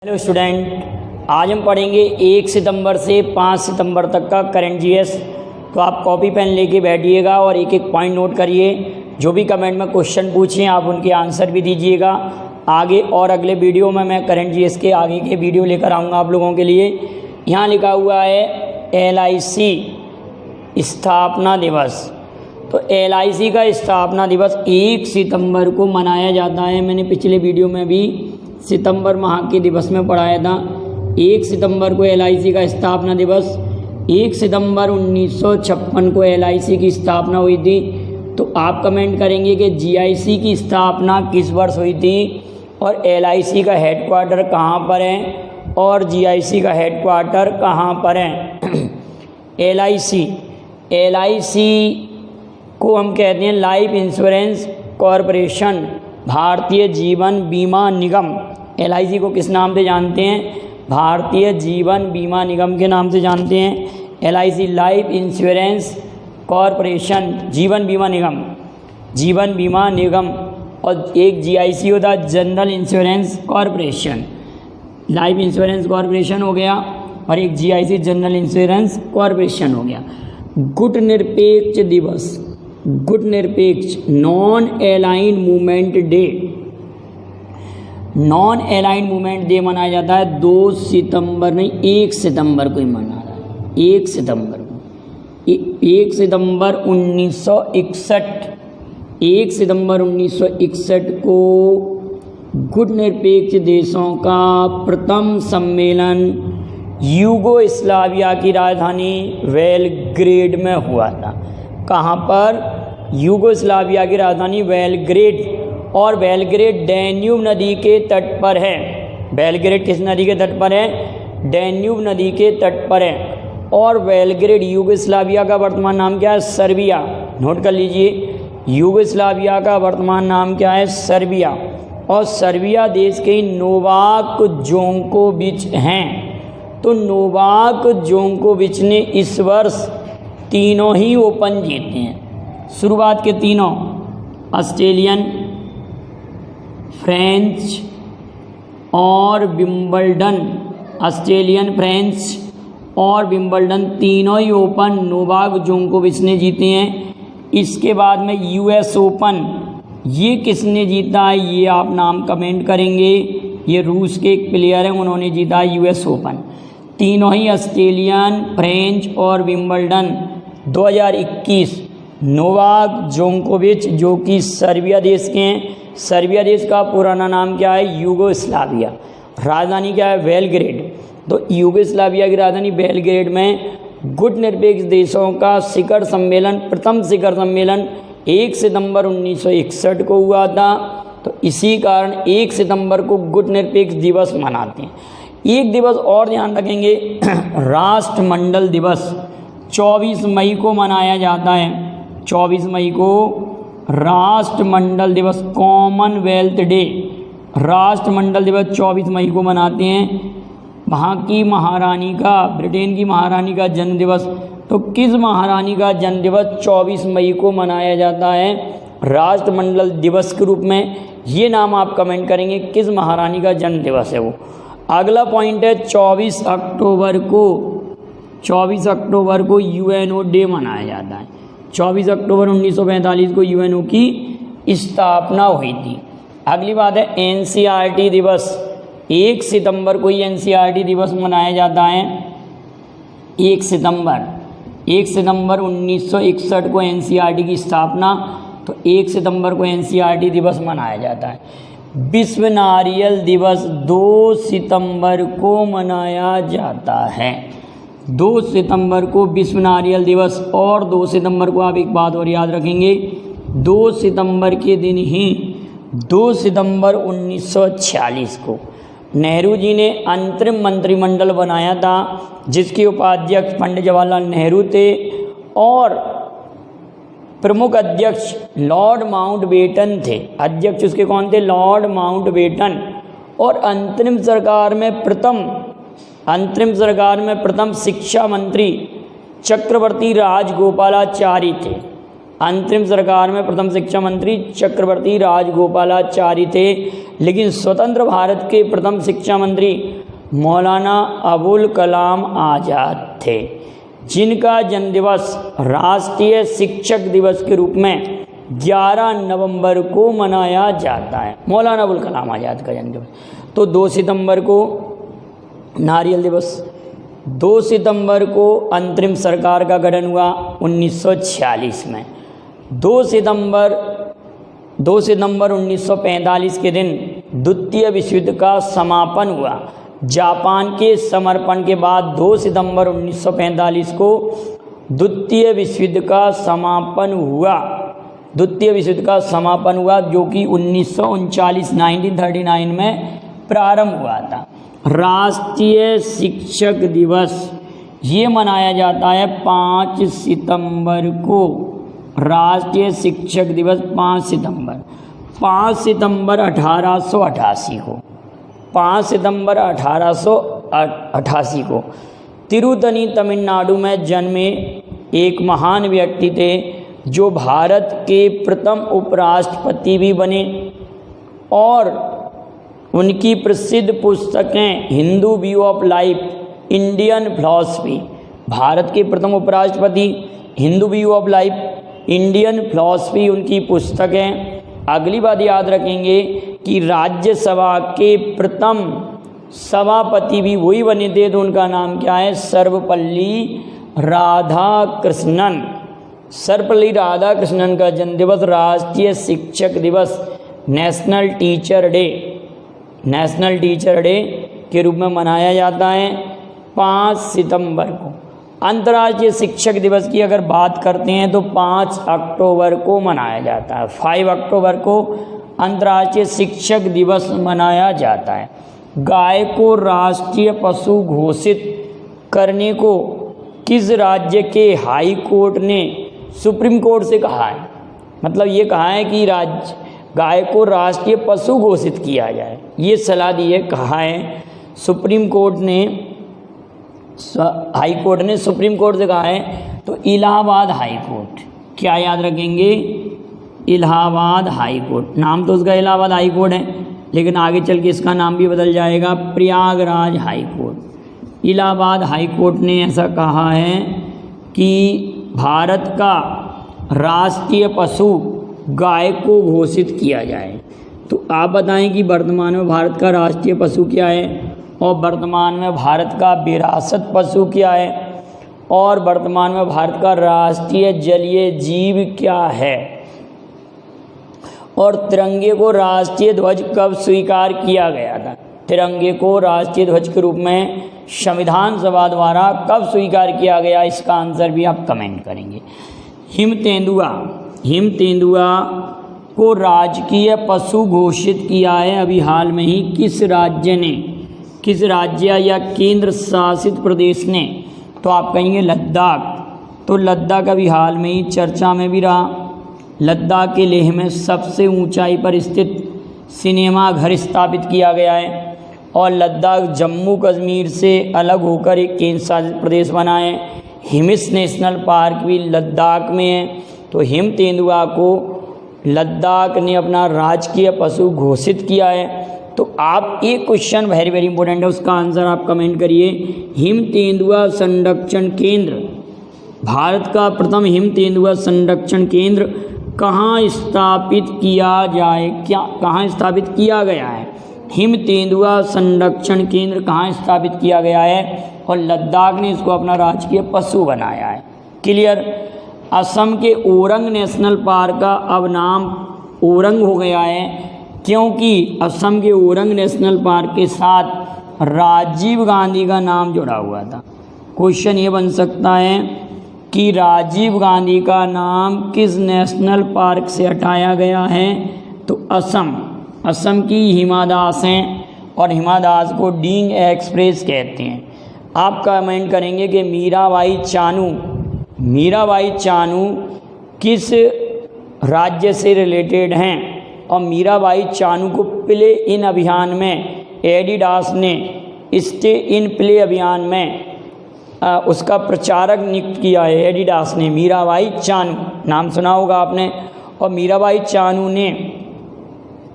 Hello student, आज हम पढ़ेंगे 1 सितंबर से 5 सितंबर तक का करंट जीएस। तो आप कॉपी पेन लेके बैठिएगा और एक एक पॉइंट नोट करिए। जो भी कमेंट में क्वेश्चन पूछें आप उनके आंसर भी दीजिएगा। आगे और अगले वीडियो में मैं करंट जीएस के आगे के वीडियो लेकर आऊँगा आप लोगों के लिए। यहाँ लिखा हुआ है LIC स्थापना दिवस। तो LIC का स्थापना दिवस 1 सितंबर को मनाया जाता है। मैंने पिछले वीडियो में भी सितंबर माह के दिवस में पढ़ाया था। 1 सितंबर को LIC का स्थापना दिवस, 1 सितंबर 1956 को LIC की स्थापना हुई थी। तो आप कमेंट करेंगे कि GIC की स्थापना किस वर्ष हुई थी और LIC का हेडक्वार्टर कहाँ पर है और GIC का हेडक्वार्टर कहाँ पर है। LIC को हम कहते हैं life insurance corporation, Bharatiya Jeevan बीमा निगम। LIC को किस नाम से जानते हैं? भारतीय जीवन बीमा निगम के नाम से जानते हैं। LIC लाइफ इंश्योरेंस कॉरपोरेशन, जीवन बीमा निगम, जीवन बीमा निगम। और एक GIC होता है general insurance corporation. Life insurance corporation हो गया और एक GIC जनरल इंश्योरेंस कॉरपोरेशन हो गया। गुट निरपेक्ष दिवस, गुट निरपेक्ष non aligned movement day, non aligned movement day मनाया जाता है 2 सितंबर नहीं 1 सितंबर को ही मना रहा है। 1 सितंबर को, 1 सितंबर 1961, 1 सितंबर 1961 को गुट निरपेक्ष देशों का प्रथम सम्मेलन यूगोस्लाविया की राजधानी बेलग्रेड में हुआ था। कहाँ पर? यूगोस्लाविया की राजधानी बेलग्रेड। और बेलग्रेड डैन्यूब नदी के तट पर है। बेलग्रेड किस नदी के तट पर है? डैन्यूब नदी के तट पर है। और बेलग्रेड यूगोस्लाविया का वर्तमान नाम क्या है? सर्बिया। नोट कर लीजिए, यूगोस्लाविया का वर्तमान नाम क्या है? सर्बिया। और सर्बिया देश के नोवाक जोकोविच हैं। तो नोवाक जोकोविच ने इस वर्ष तीनों ही ओपन जीते हैं। शुरुआत के तीनों, ऑस्ट्रेलियन, फ्रेंच और विंबलडन, ऑस्ट्रेलियन, फ्रेंच और विंबलडन तीनों ही ओपन नोवाक जोकोविच ने जीते हैं। इसके बाद में US ओपन, ये किसने जीता है ये आप नाम कमेंट करेंगे। ये रूस के एक प्लेयर हैं, उन्होंने जीता है US ओपन। तीनों ही ऑस्ट्रेलियन, फ्रेंच और विंबलडन 2021। नोवाक जोकोविच जो कि सर्बिया देश के हैं। सर्बिया देश का पुराना नाम क्या है? यूगोस्लाविया। राजधानी क्या है? बेलग्रेड। तो यूगोस्लाविया की राजधानी बेलग्रेड में गुट निरपेक्ष देशों का शिखर सम्मेलन, प्रथम शिखर सम्मेलन 1 सितंबर 1961 को हुआ था। तो इसी कारण 1 सितंबर को गुट निरपेक्ष दिवस मनाते हैं। एक दिवस और ध्यान रखेंगे, राष्ट्रमंडल दिवस 24 मई को मनाया जाता है। 24 मई को राष्ट्रमंडल दिवस, कॉमनवेल्थ डे, राष्ट्रमंडल दिवस 24 मई को मनाते हैं। वहाँ की महारानी का, ब्रिटेन की महारानी का जन्म दिवस। तो किस महारानी का जन्म दिवस 24 मई को मनाया जाता है राष्ट्रमंडल दिवस के रूप में? ये नाम आप कमेंट करेंगे, किस महारानी का जन्म दिवस है वो। अगला पॉइंट है 24 अक्टूबर को, 24 अक्टूबर को UNO डे मनाया जाता है। 24 अक्टूबर 1945 को UNO की स्थापना हुई थी। अगली बात है NCERT दिवस, 1 सितंबर को ही NCERT दिवस मनाया जाता है। 1 सितंबर 1961 को NCERT की स्थापना, तो 1 सितंबर को NCERT दिवस मनाया जाता है। विश्व नारियल दिवस 2 सितंबर को मनाया जाता है। 2 सितंबर को विश्व नारियल दिवस। और 2 सितंबर को आप एक बात और याद रखेंगे, 2 सितंबर के दिन ही 2 सितंबर 1946 को नेहरू जी ने अंतरिम मंत्रिमंडल बनाया था, जिसके उपाध्यक्ष पंडित जवाहरलाल नेहरू थे और प्रमुख अध्यक्ष लॉर्ड माउंटबेटन थे। अध्यक्ष उसके कौन थे? Lord Mountbatten. और अंतरिम सरकार में प्रथम शिक्षा मंत्री चक्रवर्ती राजगोपालाचारी थे। अंतरिम सरकार में प्रथम शिक्षा मंत्री चक्रवर्ती राजगोपालाचारी थे, लेकिन स्वतंत्र भारत के प्रथम शिक्षा मंत्री मौलाना अबुल कलाम आज़ाद थे, जिनका जन्मदिवस राष्ट्रीय शिक्षक दिवस के रूप में 11 नवंबर को मनाया जाता है। मौलाना अबुल कलाम आज़ाद का जन्मदिवस। तो 2 सितंबर को नारियल दिवस, 2 सितंबर को अंतरिम सरकार का गठन हुआ 1946 में। 2 सितंबर 1945 के दिन द्वितीय विश्व युद्ध का समापन हुआ। जापान के समर्पण के बाद 2 सितंबर 1945 को द्वितीय विश्व युद्ध का समापन हुआ। द्वितीय विश्व युद्ध का समापन हुआ जो कि 1939 में प्रारंभ हुआ था। राष्ट्रीय शिक्षक दिवस ये मनाया जाता है 5 सितंबर को। राष्ट्रीय शिक्षक दिवस 5 सितंबर 1888 को, 5 सितंबर 1888 को तिरुतनी तमिलनाडु में जन्मे एक महान व्यक्ति थे, जो भारत के प्रथम उपराष्ट्रपति भी बने। और उनकी प्रसिद्ध पुस्तकें Hindu view of life, Indian philosophy, Bharat के प्रथम उपराष्ट्रपति, Hindu view of life, Indian philosophy उनकी पुस्तकें। अगली बात याद रखेंगे कि राज्यसभा के प्रथम सभापति भी वही बने थे, तो उनका नाम क्या है? सर्वपल्ली राधाकृष्णन। सर्वपल्ली राधाकृष्णन का जन्मदिवस राष्ट्रीय शिक्षक दिवस, नेशनल टीचर डे के रूप में मनाया जाता है 5 सितंबर को। अंतर्राष्ट्रीय शिक्षक दिवस की अगर बात करते हैं तो 5 अक्टूबर को मनाया जाता है। 5 अक्टूबर को अंतर्राष्ट्रीय शिक्षक दिवस मनाया जाता है। गाय को राष्ट्रीय पशु घोषित करने को किस राज्य के हाई कोर्ट ने सुप्रीम कोर्ट से कहा है? मतलब ये कहा है कि गाय को राष्ट्रीय पशु घोषित किया जाए, ये सलाह दी है। कहा है सुप्रीम कोर्ट ने, हाई कोर्ट ने सुप्रीम कोर्ट से कहा है, तो इलाहाबाद हाई कोर्ट। क्या याद रखेंगे? Allahabad high court. नाम तो उसका इलाहाबाद हाई कोर्ट है, लेकिन आगे चल के इसका नाम भी बदल जाएगा, Prayagraj high court. Allahabad high court ने ऐसा कहा है कि भारत का राष्ट्रीय पशु गाय को घोषित किया जाए। तो आप बताएं कि वर्तमान में भारत का राष्ट्रीय पशु क्या है, और वर्तमान में भारत का विरासत पशु क्या है, और वर्तमान में भारत का राष्ट्रीय जलीय जीव क्या है, और तिरंगे को राष्ट्रीय ध्वज कब स्वीकार किया गया था? तिरंगे को राष्ट्रीय ध्वज के रूप में संविधान सभा द्वारा कब स्वीकार किया गया? इसका आंसर भी आप कमेंट करेंगे। हिम तेंदुआ को राजकीय पशु घोषित किया है अभी हाल में ही किस राज्य या केंद्र शासित प्रदेश ने? तो आप कहेंगे लद्दाख। तो लद्दाख अभी हाल में ही चर्चा में भी रहा। लद्दाख के लेह में सबसे ऊंचाई पर स्थित सिनेमा घर स्थापित किया गया है, और लद्दाख जम्मू कश्मीर से अलग होकर एक केंद्र शासित प्रदेश बना है। हिमिस नेशनल पार्क भी लद्दाख में है। तो हिम तेंदुआ को लद्दाख ने अपना राजकीय पशु घोषित किया है। तो आप एक क्वेश्चन वेरी वेरी इंपॉर्टेंट है, उसका आंसर आप कमेंट करिए। हिम तेंदुआ संरक्षण केंद्र, भारत का प्रथम हिम तेंदुआ संरक्षण केंद्र कहाँ स्थापित किया गया है? हिम तेंदुआ संरक्षण केंद्र कहाँ स्थापित किया गया है? और लद्दाख ने इसको अपना राजकीय पशु बनाया है। क्लियर? असम के ओरंग नेशनल पार्क का अब नाम ओरंग हो गया है, क्योंकि असम के ओरंग नेशनल पार्क के साथ राजीव गांधी का नाम जुड़ा हुआ था। क्वेश्चन ये बन सकता है कि राजीव गांधी का नाम किस नेशनल पार्क से हटाया गया है? तो असम की हिमा दास हैं, और हिमा दास को डींग एक्सप्रेस कहते हैं। आप कमेंट करेंगे कि मीराबाई चानू किस राज्य से रिलेटेड हैं? और मीराबाई चानू को प्ले इन अभियान में एडिडास ने स्टे इन प्ले अभियान में उसका प्रचारक नियुक्त किया है एडिडास ने, मीराबाई चानू, नाम सुना होगा आपने। और मीराबाई चानू ने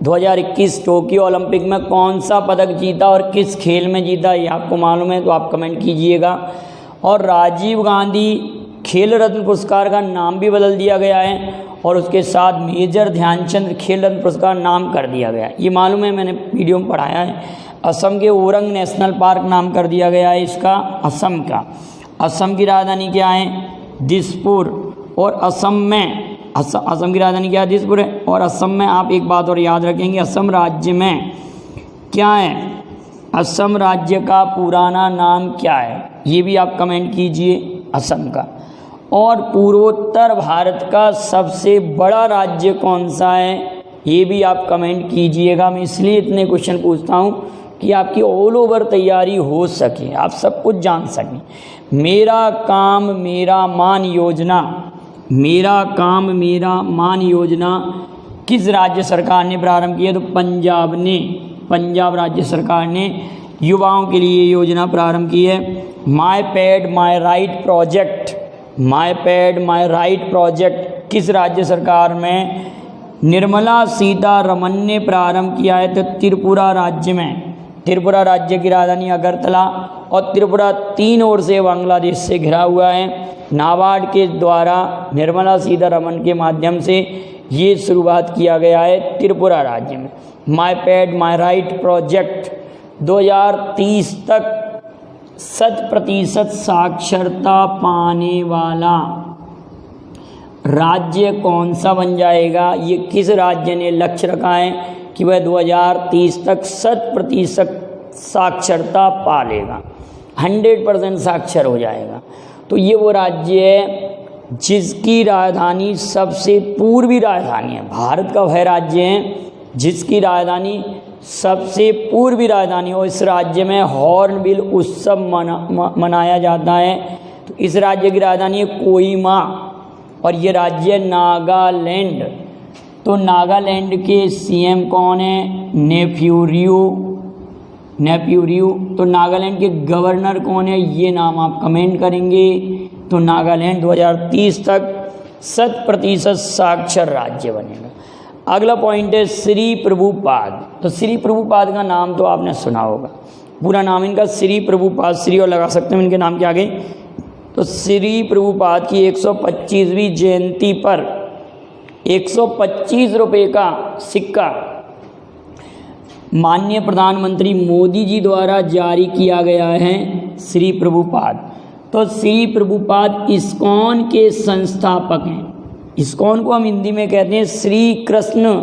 2021 टोक्यो ओलंपिक में कौन सा पदक जीता और किस खेल में जीता, ये आपको मालूम है तो आप कमेंट कीजिएगा। और राजीव गांधी खेल रत्न पुरस्कार का नाम भी बदल दिया गया है और उसके साथ मेजर ध्यानचंद खेल रत्न पुरस्कार नाम कर दिया गया है, ये मालूम है, मैंने वीडियो में पढ़ाया है। असम के ओरंग नेशनल पार्क नाम कर दिया गया है इसका, असम का। असम की राजधानी क्या है? दिसपुर। और असम की राजधानी क्या है? दिसपुर है। और असम में आप एक बात और याद रखेंगे, असम राज्य में क्या है? असम राज्य का पुराना नाम क्या है, ये भी आप कमेंट कीजिए, असम का। और पूर्वोत्तर भारत का सबसे बड़ा राज्य कौन सा है, ये भी आप कमेंट कीजिएगा। मैं इसलिए इतने क्वेश्चन पूछता हूँ कि आपकी ऑल ओवर तैयारी हो सके, आप सब कुछ जान सकें। मेरा काम मेरा मान योजना, मेरा काम मेरा मान योजना किस राज्य सरकार ने प्रारंभ की है? तो पंजाब राज्य सरकार ने युवाओं के लिए योजना प्रारंभ की है। माई पैड माई राइट प्रोजेक्ट किस राज्य सरकार में निर्मला सीतारमन ने प्रारंभ किया है? तो त्रिपुरा राज्य में। त्रिपुरा राज्य की राजधानी अगरतला। और त्रिपुरा 3 ओर से बांग्लादेश से घिरा हुआ है। नाबार्ड के द्वारा निर्मला सीतारमन के माध्यम से ये शुरुआत किया गया है त्रिपुरा राज्य में। माई पैड माई राइट प्रोजेक्ट 2030 तक 100% साक्षरता पाने वाला राज्य कौन सा बन जाएगा? ये किस राज्य ने लक्ष्य रखा है कि वह 2030 तक 100% साक्षरता पा लेगा, 100% साक्षर हो जाएगा। तो ये वो राज्य है जिसकी राजधानी सबसे पूर्वी राजधानी है, भारत का वह राज्य है जिसकी राजधानी सबसे पूर्वी राजधानी हो। इस राज्य में हॉर्नबिल उत्सव मनाया जाता है। तो इस राज्य की राजधानी है कोहिमा और ये राज्य नागालैंड। तो नागालैंड के सीएम कौन है? नेफ्यूरियो। तो नागालैंड के गवर्नर कौन है? ये नाम आप कमेंट करेंगे। तो नागालैंड 2030 तक 100% साक्षर राज्य बनेगा। अगला पॉइंट है श्री प्रभुपाद। तो श्री प्रभुपाद का नाम तो आपने सुना होगा, पूरा नाम इनका श्री प्रभुपाद, श्री और लगा सकते हैं इनके नाम के आगे। तो श्री प्रभुपाद की 125वीं जयंती पर 125 रुपये का सिक्का माननीय प्रधानमंत्री मोदी जी द्वारा जारी किया गया है श्री प्रभुपाद। तो श्री प्रभुपाद इस्कॉन के संस्थापक हैं। इस्कॉन को हम हिंदी में कहते हैं श्री कृष्ण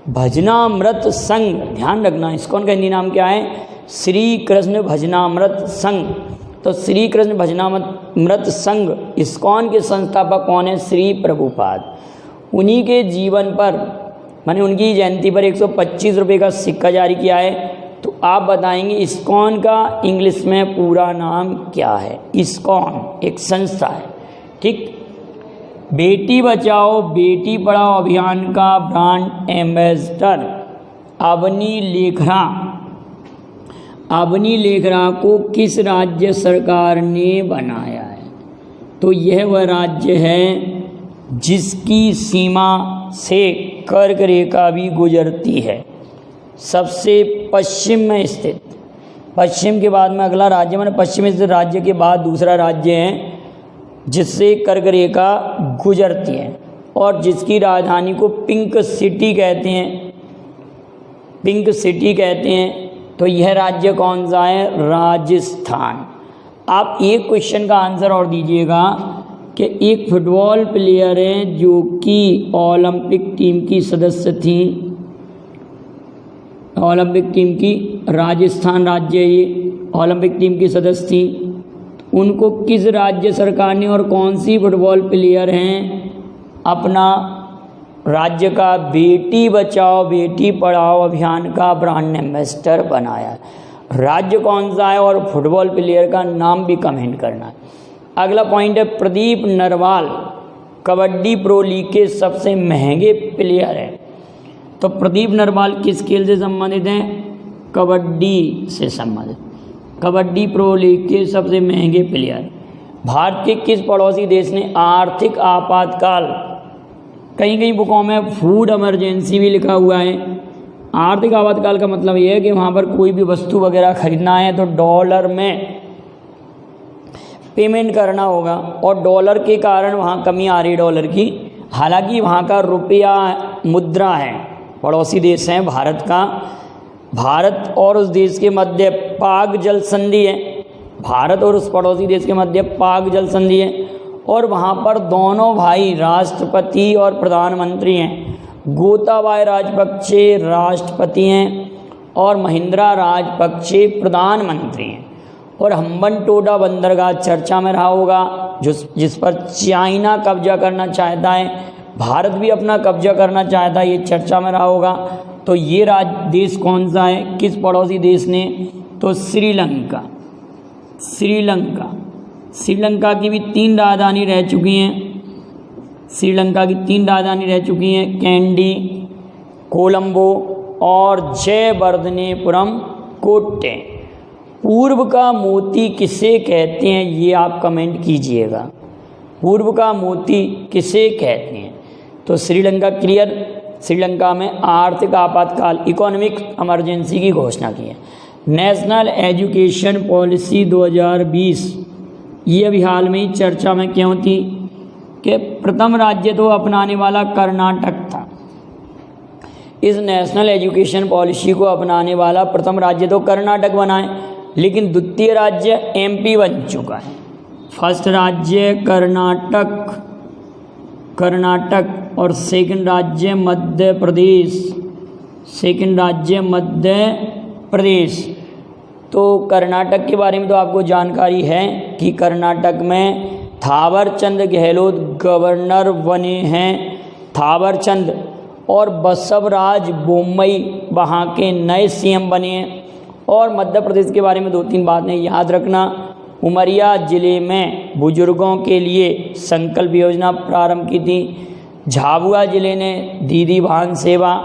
भजनामृत संघ। ध्यान रखना, इस्कॉन का हिंदी नाम क्या है? श्री कृष्ण भजनामृत संघ। तो श्री कृष्ण भजनामृत संघ इस्कॉन के संस्थापक कौन है? श्री प्रभुपाद। उन्हीं के जीवन पर मैंने उनकी जयंती पर 125 रुपये का सिक्का जारी किया है। तो आप बताएंगे इस्कॉन का इंग्लिश में पूरा नाम क्या है? इस्कॉन एक संस्था है, ठीक। बेटी बचाओ बेटी पढ़ाओ अभियान का ब्रांड एम्बेसडर अवनी लेखरा को किस राज्य सरकार ने बनाया है? तो यह वह राज्य है जिसकी सीमा से कर्क रेखा भी गुजरती है, सबसे पश्चिम में स्थित। पश्चिम के बाद में अगला राज्य, मैंने पश्चिम स्थित राज्य के बाद दूसरा राज्य है जिससे कर्क रेखा गुजरती है और जिसकी राजधानी को पिंक सिटी कहते हैं। तो यह राज्य कौन सा है? राजस्थान। आप एक क्वेश्चन का आंसर और दीजिएगा कि एक फुटबॉल प्लेयर है जो कि ओलंपिक टीम की सदस्य थी, ओलंपिक टीम की, राजस्थान राज्य ये ओलंपिक टीम की सदस्य थी। उनको किस राज्य सरकार ने और कौन सी फुटबॉल प्लेयर हैं अपना राज्य का बेटी बचाओ बेटी पढ़ाओ अभियान का ब्रांड एम्बेसडर बनाया? राज्य कौन सा है और फुटबॉल प्लेयर का नाम भी कमेंट करना है। अगला पॉइंट है प्रदीप नरवाल कबड्डी प्रो लीग के सबसे महंगे प्लेयर हैं। तो प्रदीप नरवाल किस खेल से संबंधित हैं? कबड्डी से संबंधित। कबड्डी प्रो लीग के सबसे महंगे प्लेयर। भारत के किस पड़ोसी देश ने आर्थिक आपातकाल, कहीं कहीं बुकों में फूड इमरजेंसी भी लिखा हुआ है। आर्थिक आपातकाल का मतलब ये है कि वहाँ पर कोई भी वस्तु वगैरह खरीदना है तो डॉलर में पेमेंट करना होगा, और डॉलर के कारण वहाँ कमी आ रही है डॉलर की। हालांकि वहाँ का रुपया मुद्रा है, पड़ोसी देश हैं भारत का। भारत और उस देश के मध्य पाक जल संधि है, भारत और उस पड़ोसी देश के मध्य पाक जल संधि है, और वहाँ पर दोनों भाई राष्ट्रपति और प्रधानमंत्री हैं। गोताबाय राजपक्षे राष्ट्रपति हैं और महिंद्रा राजपक्षे प्रधानमंत्री हैं। और हम्बनटोटा बंदरगाह चर्चा में रहा होगा, जिस पर चाइना कब्जा करना चाहता है, भारत भी अपना कब्जा करना चाहता है, ये चर्चा में रहा होगा। तो ये देश कौन सा है, किस पड़ोसी देश ने, तो श्रीलंका। श्रीलंका की भी 3 राजधानी रह चुकी हैं। श्रीलंका की 3 राजधानी रह चुकी हैं, कैंडी, कोलंबो और जयवर्धनेपुरम कोट्टे। पूर्व का मोती किसे कहते हैं, ये आप कमेंट कीजिएगा। पूर्व का मोती किसे कहते हैं, तो श्रीलंका क्लियर। श्रीलंका में आर्थिक आपातकाल, इकोनॉमिक इमरजेंसी की घोषणा की है। नेशनल एजुकेशन पॉलिसी 2020, ये अभी हाल में ही चर्चा में क्यों थी कि प्रथम राज्य तो अपनाने वाला कर्नाटक था। इस नेशनल एजुकेशन पॉलिसी को अपनाने वाला प्रथम राज्य तो कर्नाटक बना है, लेकिन द्वितीय राज्य एमपी बन चुका है। फर्स्ट राज्य कर्नाटक और सेकंड राज्य मध्य प्रदेश। तो कर्नाटक के बारे में तो आपको जानकारी है कि कर्नाटक में थावरचंद गहलोत गवर्नर बने हैं। थावरचंद और बसवराज बोम्मई वहाँ के नए सीएम बने हैं। और मध्य प्रदेश के बारे में 2-3 बातें याद रखना। उमरिया ज़िले में बुजुर्गों के लिए संकल्प योजना प्रारंभ की थी। झाबुआ ज़िले ने दीदी वाहन सेवा,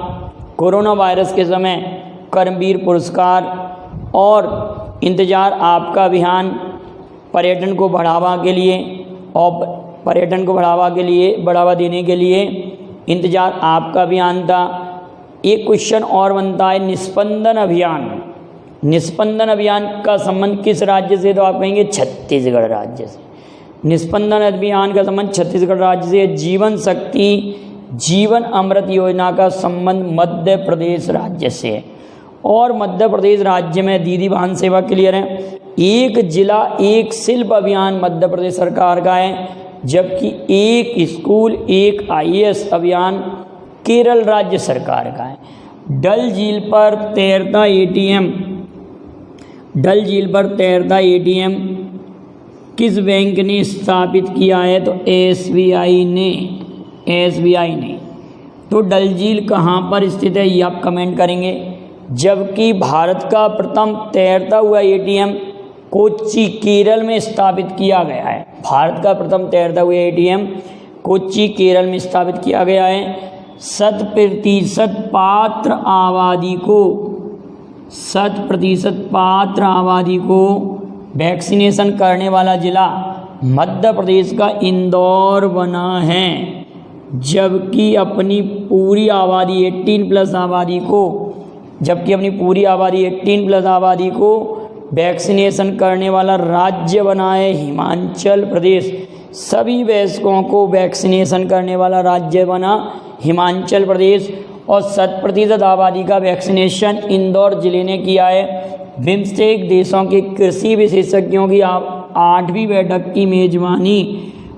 कोरोना वायरस के समय कर्मवीर पुरस्कार और इंतजार आपका अभियान पर्यटन को बढ़ावा देने के लिए इंतजार आपका अभियान था। एक क्वेश्चन और बनता है, निस्पंदन अभियान का संबंध किस राज्य से, तो आप कहेंगे छत्तीसगढ़ राज्य से। निस्पंदन अभियान का संबंध छत्तीसगढ़ राज्य से। जीवन शक्ति जीवन अमृत योजना का संबंध मध्य प्रदेश राज्य से है। और मध्य प्रदेश राज्य में दीदी वाहन सेवा क्लियर है। एक जिला एक शिल्प अभियान मध्य प्रदेश सरकार का है, जबकि एक स्कूल एक IAS अभियान केरल राज्य सरकार का है। डल झील पर तैरता ATM किस बैंक ने स्थापित किया है, तो SBI ने। तो डल झील कहाँ पर स्थित है, ये आप कमेंट करेंगे। जबकि भारत का प्रथम तैरता हुआ ATM कोच्चि केरल में स्थापित किया गया है। भारत का प्रथम तैरता हुआ ATM कोच्चि केरल में स्थापित किया गया है। 100% पात्र आबादी को वैक्सीनेशन करने वाला जिला मध्य प्रदेश का इंदौर बना है। जबकि अपनी पूरी आबादी 18+ आबादी को वैक्सीनेशन करने वाला राज्य बना है हिमाचल प्रदेश। सभी वयस्कों को वैक्सीनेशन करने वाला राज्य बना हिमाचल प्रदेश। और 100% आबादी का वैक्सीनेशन इंदौर जिले ने किया है। बिम्स्टेक देशों के कृषि विशेषज्ञों की 8वीं बैठक की मेजबानी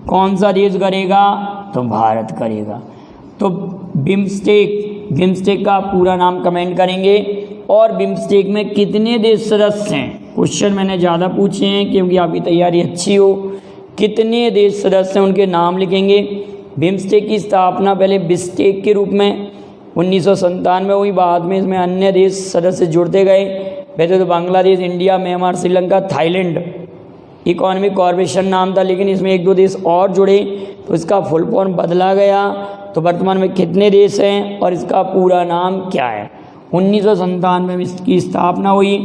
कौन सा देश करेगा, तो भारत करेगा। तो बिम्स्टेक का पूरा नाम कमेंट करेंगे। और बिम्स्टेक में कितने देश सदस्य हैं, क्वेश्चन मैंने ज़्यादा पूछे हैं क्योंकि आपकी तैयारी अच्छी हो। कितने देश सदस्य हैं उनके नाम लिखेंगे। बिम्स्टेक की स्थापना पहले बिस्टेक के रूप में 1997 में हुई, बाद में इसमें अन्य देश सदस्य जुड़ते गए। वैसे तो Bangladesh, India, Myanmar, Sri Lanka, Thailand economic corporation नाम था, लेकिन इसमें 1-2 देश और जुड़े तो इसका फुल फॉर्म बदला गया। तो वर्तमान में कितने देश हैं और इसका पूरा नाम क्या है। 1997 में इसकी स्थापना हुई।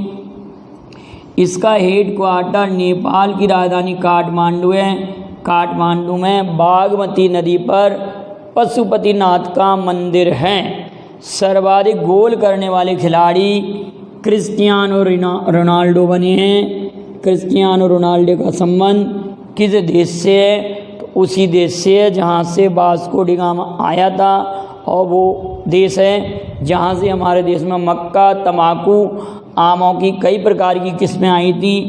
इसका हेड क्वार्टर नेपाल की राजधानी काठमांडू है। काठमांडू में बागमती नदी पर पशुपतिनाथ का मंदिर है। सर्वाधिक गोल करने वाले खिलाड़ी क्रिस्टियानो रोनाल्डो बने हैं। क्रिस्टियानो रोनाल्डो का संबंध किस देश से है? तो उसी देश से है जहाँ से वास्को डी गामा आया था, और वो देश है जहाँ से हमारे देश में मक्का, तंबाकू, आमों की कई प्रकार की किस्में आई थी।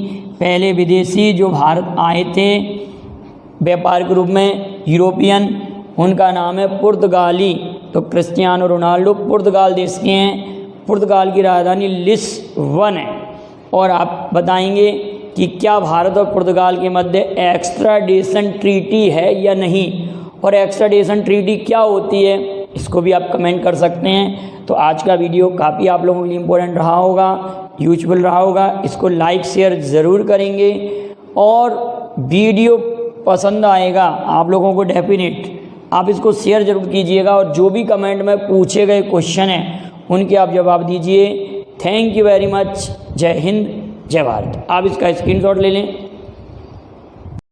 पहले विदेशी जो भारत आए थे व्यापार के रूप में, यूरोपियन, उनका नाम है पुर्तगाली। तो क्रिस्टियानो रोनाल्डो पुर्तगाल देश के हैं। पुर्तगाल की राजधानी लिस्बन है। और आप बताएंगे कि क्या भारत और पुर्तगाल के मध्य एक्स्ट्राडिशन ट्रीटी है या नहीं, और एक्स्ट्राडिशन ट्रीटी क्या होती है, इसको भी आप कमेंट कर सकते हैं। तो आज का वीडियो काफ़ी आप लोगों के लिए इम्पोर्टेंट रहा होगा, यूजफुल रहा होगा। इसको लाइक शेयर ज़रूर करेंगे, और वीडियो पसंद आएगा आप लोगों को डेफिनेट आप इसको शेयर ज़रूर कीजिएगा, और जो भी कमेंट में पूछे गए क्वेश्चन हैं उनके आप जवाब दीजिए। Thank you very much. जय हिंद, जय भारत। आप इसका स्क्रीनशॉट ले लें।